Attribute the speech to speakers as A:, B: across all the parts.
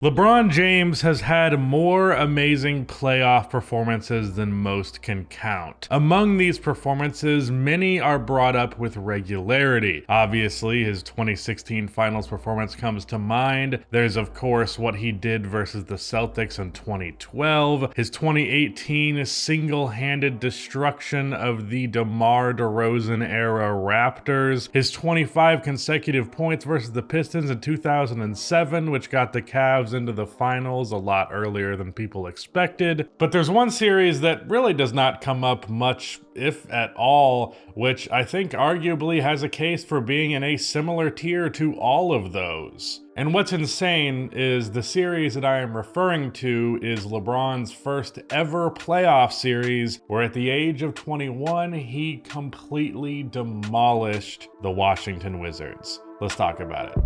A: LeBron James has had more amazing playoff performances than most can count. Among these performances, many are brought up with regularity. Obviously, his 2016 Finals performance comes to mind. There's, of course, what he did versus the Celtics in 2012, his 2018 single-handed destruction of the DeMar DeRozan-era Raptors, his 25 consecutive points versus the Pistons in 2007, which got the Cavs into the finals a lot earlier than people expected. But there's one series that really does not come up much, if at all, which I think arguably has a case for being in a similar tier to all of those. And what's insane is the series that I am referring to is LeBron's first ever playoff series, where at the age of 21, he completely demolished the Washington Wizards. Let's talk about it.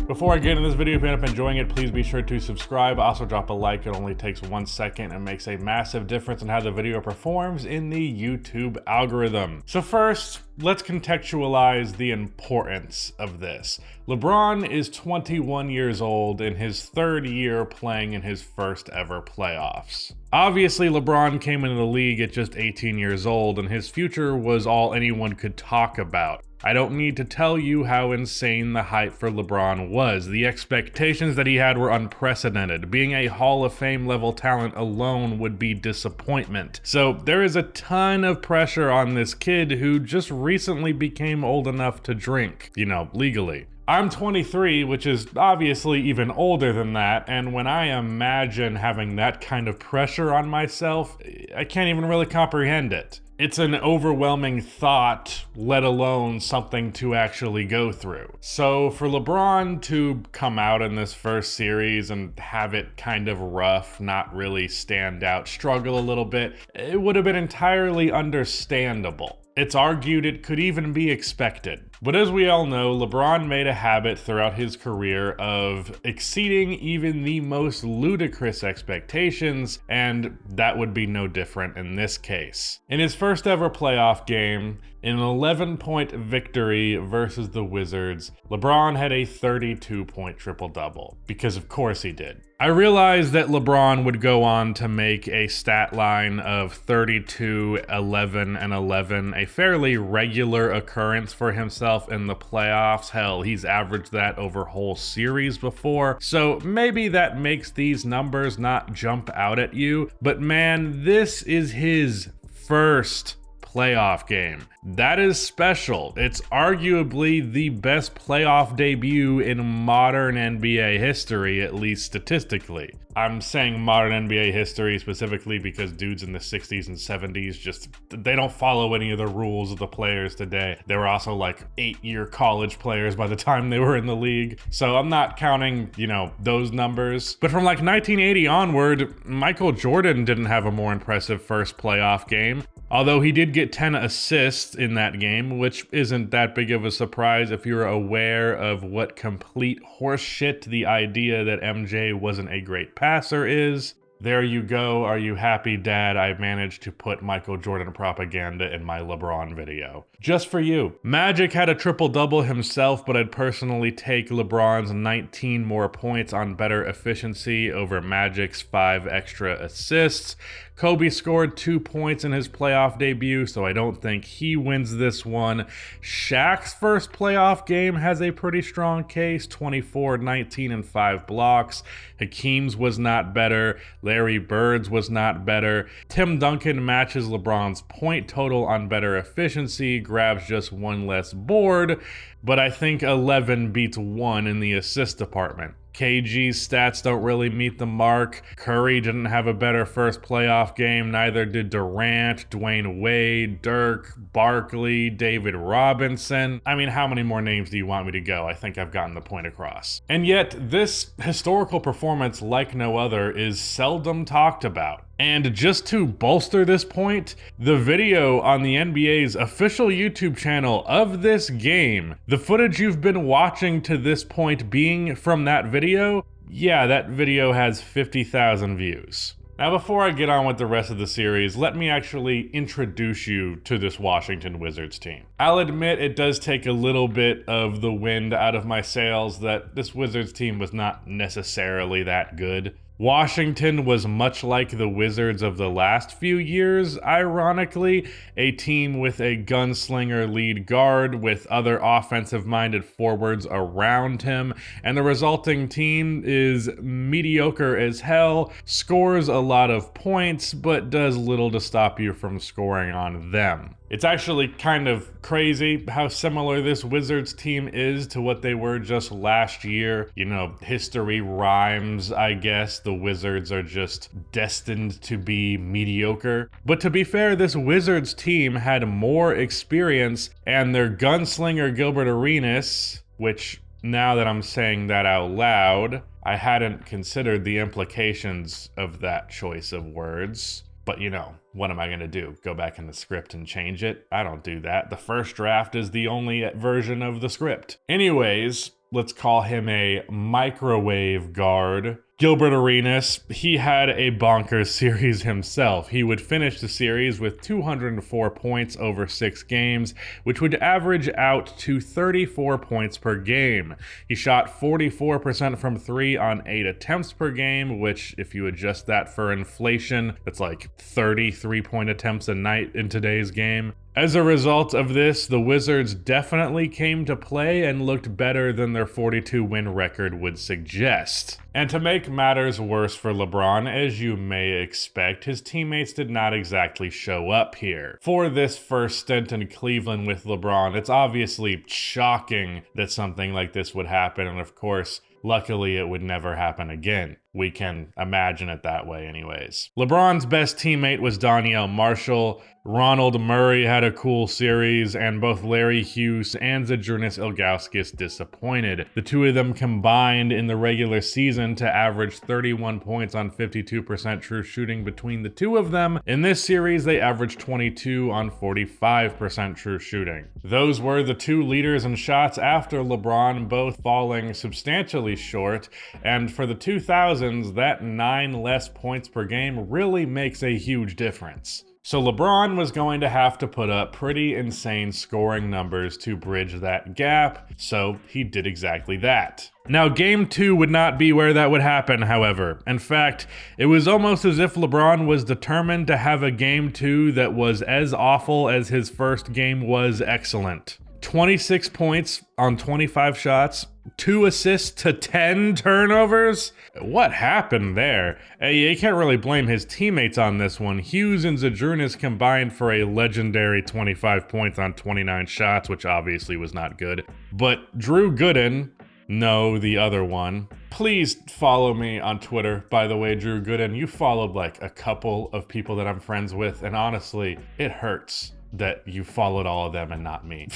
A: Before I get into this video, if you end up enjoying it, please be sure to subscribe. Also drop a like, it only takes 1 second and makes a massive difference in how the video performs in the YouTube algorithm. So first, let's contextualize the importance of this. LeBron is 21 years old in his third year playing in his first ever playoffs. Obviously, LeBron came into the league at just 18 years old, and his future was all anyone could talk about. I don't need to tell you how insane the hype for LeBron was. The expectations that he had were unprecedented. Being a Hall of Fame level talent alone would be disappointment. So there is a ton of pressure on this kid who just recently became old enough to drink, legally. I'm 23, which is obviously even older than that, and when I imagine having that kind of pressure on myself, I can't even really comprehend it. It's an overwhelming thought, let alone something to actually go through. So for LeBron to come out in this first series and have it kind of rough, not really stand out, struggle a little bit, it would have been entirely understandable. It's argued it could even be expected. But as we all know, LeBron made a habit throughout his career of exceeding even the most ludicrous expectations, and that would be no different in this case. In his first ever playoff game, in an 11-point victory versus the Wizards, LeBron had a 32-point triple-double, because of course he did. I realized that LeBron would go on to make a stat line of 32, 11, and 11, a fairly regular occurrence for himself in the playoffs. Hell, he's averaged that over whole series before, so maybe that makes these numbers not jump out at you, but man, this is his first playoff game. That is special. It's arguably the best playoff debut in modern NBA history, at least statistically. I'm saying modern NBA history specifically because dudes in the 60s and 70s they don't follow any of the rules of the players today. They were also like 8-year college players by the time they were in the league. So I'm not counting, those numbers. But from like 1980 onward, Michael Jordan didn't have a more impressive first playoff game. Although he did get 10 assists in that game, which isn't that big of a surprise if you're aware of what complete horseshit the idea that MJ wasn't a great passer is. There you go. Are you happy, Dad? I managed to put Michael Jordan propaganda in my LeBron video. Just for you. Magic had a triple-double himself, but I'd personally take LeBron's 19 more points on better efficiency over Magic's 5 extra assists. Kobe scored 2 points in his playoff debut, so I don't think he wins this one. Shaq's first playoff game has a pretty strong case, 24, 19, and 5 blocks. Hakeem's was not better. Larry Bird's was not better. Tim Duncan matches LeBron's point total on better efficiency, grabs just 1 less board, but I think 11 beats 1 in the assist department. KG's stats don't really meet the mark. Curry didn't have a better first playoff game, neither did Durant, Dwayne Wade, Dirk, Barkley, David Robinson. I mean, how many more names do you want me to go? I think I've gotten the point across. And yet, this historical performance, like no other, is seldom talked about. And just to bolster this point, the video on the NBA's official YouTube channel of this game, the footage you've been watching to this point being from that video, yeah, that video has 50,000 views. Now, before I get on with the rest of the series, let me actually introduce you to this Washington Wizards team. I'll admit it does take a little bit of the wind out of my sails that this Wizards team was not necessarily that good. Washington was much like the Wizards of the last few years, ironically, a team with a gunslinger lead guard with other offensive-minded forwards around him, and the resulting team is mediocre as hell, scores a lot of points, but does little to stop you from scoring on them. It's actually kind of crazy how similar this Wizards team is to what they were just last year. You know, history rhymes, I guess. The Wizards are just destined to be mediocre. But to be fair, this Wizards team had more experience, and their gunslinger Gilbert Arenas, which now that I'm saying that out loud, I hadn't considered the implications of that choice of words. But you know, what am I gonna do? Go back in the script and change it? I don't do that. The first draft is the only version of the script. Anyways, let's call him a microwave guard. Gilbert Arenas, he had a bonkers series himself. He would finish the series with 204 points over 6 games, which would average out to 34 points per game. He shot 44% from 3 on 8 attempts per game, which if you adjust that for inflation, that's like 30 3-point attempts a night in today's game. As a result of this, the Wizards definitely came to play and looked better than their 42-win record would suggest. And to make matters worse for LeBron, as you may expect, his teammates did not exactly show up here. For this first stint in Cleveland with LeBron, it's obviously shocking that something like this would happen, and of course, luckily it would never happen again. We can imagine it that way anyways. LeBron's best teammate was Donyell Marshall. Ronald Murray had a cool series, and both Larry Hughes and Zydrunas Ilgauskas disappointed. The two of them combined in the regular season to average 31 points on 52% true shooting between the two of them. In this series, they averaged 22 on 45% true shooting. Those were the two leaders in shots after LeBron, both falling substantially short, and for the 2000s, that 9 less points per game really makes a huge difference. So LeBron was going to have to put up pretty insane scoring numbers to bridge that gap, so he did exactly that. Now, Game 2 would not be where that would happen, however. In fact, it was almost as if LeBron was determined to have a Game 2 that was as awful as his first game was excellent. 26 points on 25 shots, 2 assists to 10 turnovers? What happened there? You can't really blame his teammates on this one. Hughes and Zydrunas combined for a legendary 25 points on 29 shots, which obviously was not good. But Drew Gooden, no, the other one. Please follow me on Twitter, by the way, Drew Gooden. You followed like a couple of people that I'm friends with, and honestly, it hurts that you followed all of them and not me.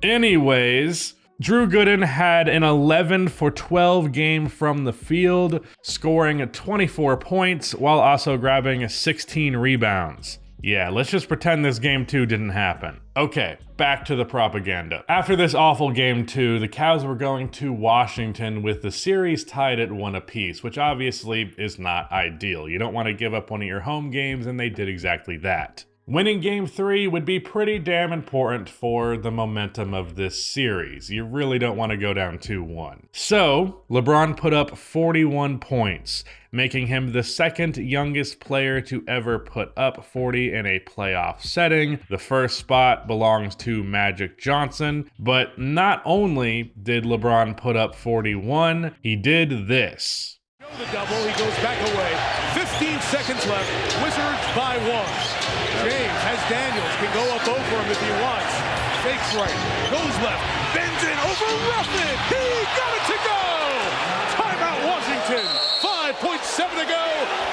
A: Anyways, Drew Gooden had an 11 for 12 game from the field, scoring 24 points while also grabbing 16 rebounds. Yeah, let's just pretend this Game 2 didn't happen. Okay, back to the propaganda. After this awful Game 2, the Cavs were going to Washington with the series tied at 1 apiece, which obviously is not ideal. You don't want to give up one of your home games, and they did exactly that. Winning Game 3 would be pretty damn important for the momentum of this series. You really don't want to go down 2-1. So, LeBron put up 41 points, making him the second youngest player to ever put up 40 in a playoff setting. The first spot belongs to Magic Johnson, but not only did LeBron put up 41, he did this.
B: The double, he goes back away. 15 seconds left. Wizards by 1. James has Daniels, can go up over him if he wants. Fakes right, goes left, bends in over Ruffin. He got it to go. Timeout Washington. 5.7 to go.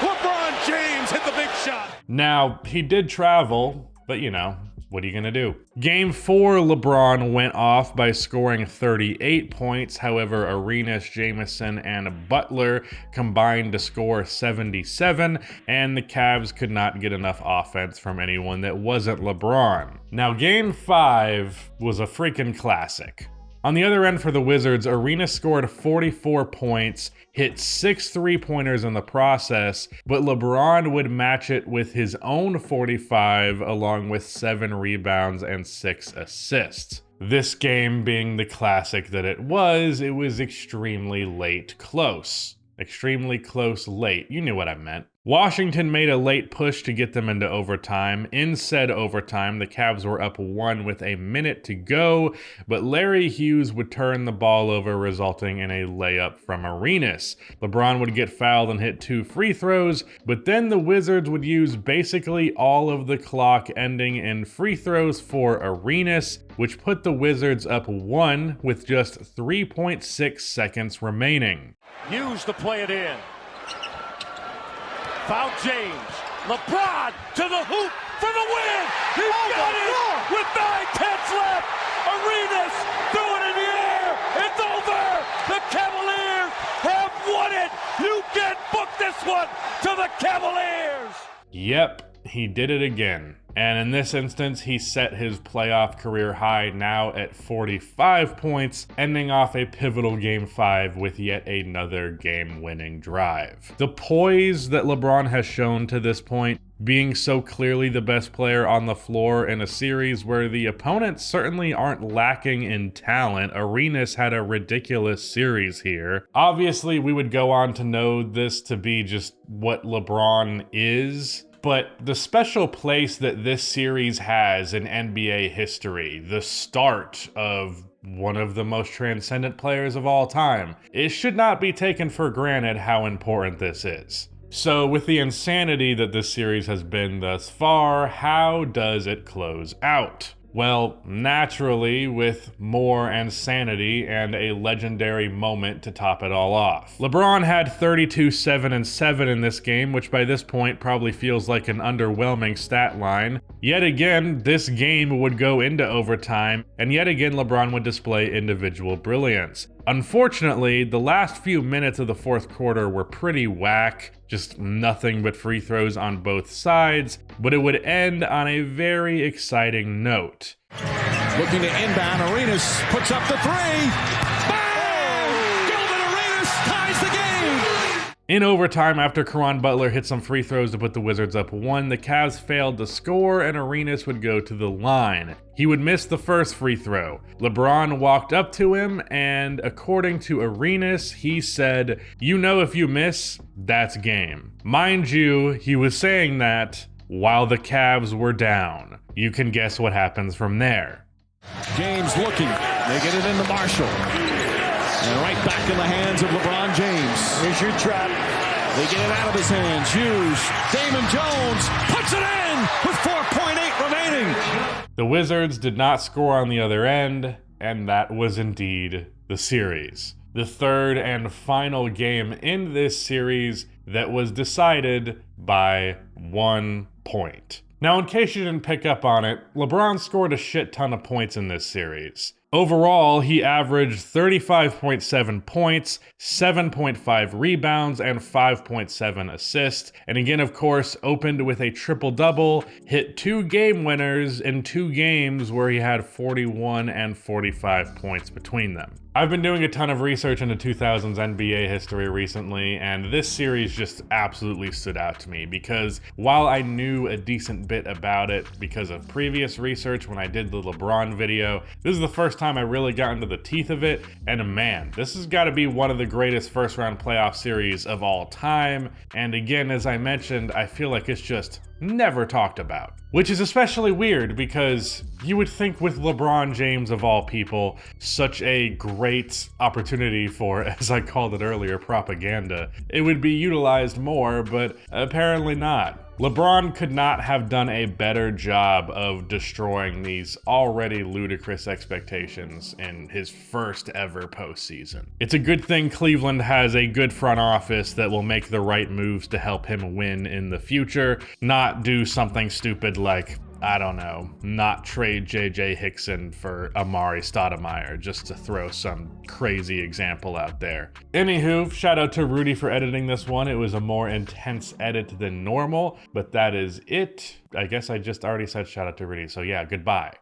B: LeBron James hit the big shot.
A: Now, he did travel, but you know, what are you gonna do? Game 4, LeBron went off by scoring 38 points. However, Arenas, Jamison, and Butler combined to score 77, and the Cavs could not get enough offense from anyone that wasn't LeBron. Now, Game 5 was a freaking classic. On the other end for the Wizards, Arenas scored 44 points, hit 6 3-pointers in the process, but LeBron would match it with his own 45 along with 7 rebounds and 6 assists. This game being the classic that it was extremely late close. Extremely close late. You knew what I meant. Washington made a late push to get them into overtime. In said overtime, the Cavs were up 1 with a minute to go, but Larry Hughes would turn the ball over, resulting in a layup from Arenas. LeBron would get fouled and hit 2 free throws, but then the Wizards would use basically all of the clock, ending in free throws for Arenas, which put the Wizards up 1 with just 3.6 seconds remaining.
B: Hughes to play it in. Foul James. LeBron to the hoop for the win. He got it with 9/10 left. Arenas threw it in the air. It's over. The Cavaliers have won it. You can book this one to the Cavaliers.
A: Yep, he did it again. And in this instance, he set his playoff career high now at 45 points, ending off a pivotal Game 5 with yet another game-winning drive. The poise that LeBron has shown to this point, being so clearly the best player on the floor in a series where the opponents certainly aren't lacking in talent. Arenas had a ridiculous series here. Obviously, we would go on to know this to be just what LeBron is. But the special place that this series has in NBA history, the start of one of the most transcendent players of all time, it should not be taken for granted how important this is. So with the insanity that this series has been thus far, how does it close out? Well, naturally, with more insanity and a legendary moment to top it all off. LeBron had 32, 7, and 7 in this game, which by this point probably feels like an underwhelming stat line. Yet again, this game would go into overtime, and yet again LeBron would display individual brilliance. Unfortunately, the last few minutes of the fourth quarter were pretty whack, just nothing but free throws on both sides, but it would end on a very exciting note.
B: Looking to inbound, Arenas puts up the 3. Bang! Gilbert Arenas ties the game!
A: In overtime, after Caron Butler hit some free throws to put the Wizards up 1, the Cavs failed to score and Arenas would go to the line. He would miss the first free throw. LeBron walked up to him and, according to Arenas, he said, "You know if you miss, that's game." Mind you, he was saying that while the Cavs were down. You can guess what happens from there.
B: James looking. They get it into Marshall. And right back in the hands of LeBron James. Here's your trap. They get it out of his hands. Hughes. Damon Jones puts it in with 4.8 remaining.
A: The Wizards did not score on the other end, and that was indeed the series. The third and final game in this series that was decided by 1 point. Now, in case you didn't pick up on it, LeBron scored a shit ton of points in this series. Overall, he averaged 35.7 points, 7.5 rebounds, and 5.7 assists. And again, of course, opened with a triple-double, hit 2 game winners in 2 games where he had 41 and 45 points between them. I've been doing a ton of research into 2000s NBA history recently, and this series just absolutely stood out to me because while I knew a decent bit about it because of previous research when I did the LeBron video, this is the first time I really got into the teeth of it, and man, this has got to be one of the greatest first-round playoff series of all time, and again, as I mentioned, I feel like it's just never talked about. Which is especially weird because you would think with LeBron James of all people, such a great opportunity for, as I called it earlier, propaganda, it would be utilized more, but apparently not. LeBron could not have done a better job of destroying these already ludicrous expectations in his first ever postseason. It's a good thing Cleveland has a good front office that will make the right moves to help him win in the future, not do something stupid like, I don't know, not trade J.J. Hickson for Amari Stoudemire, just to throw some crazy example out there. Anywho, shout out to Rudy for editing this one. It was a more intense edit than normal, but that is it. I guess I just already said shout out to Rudy, so yeah, goodbye.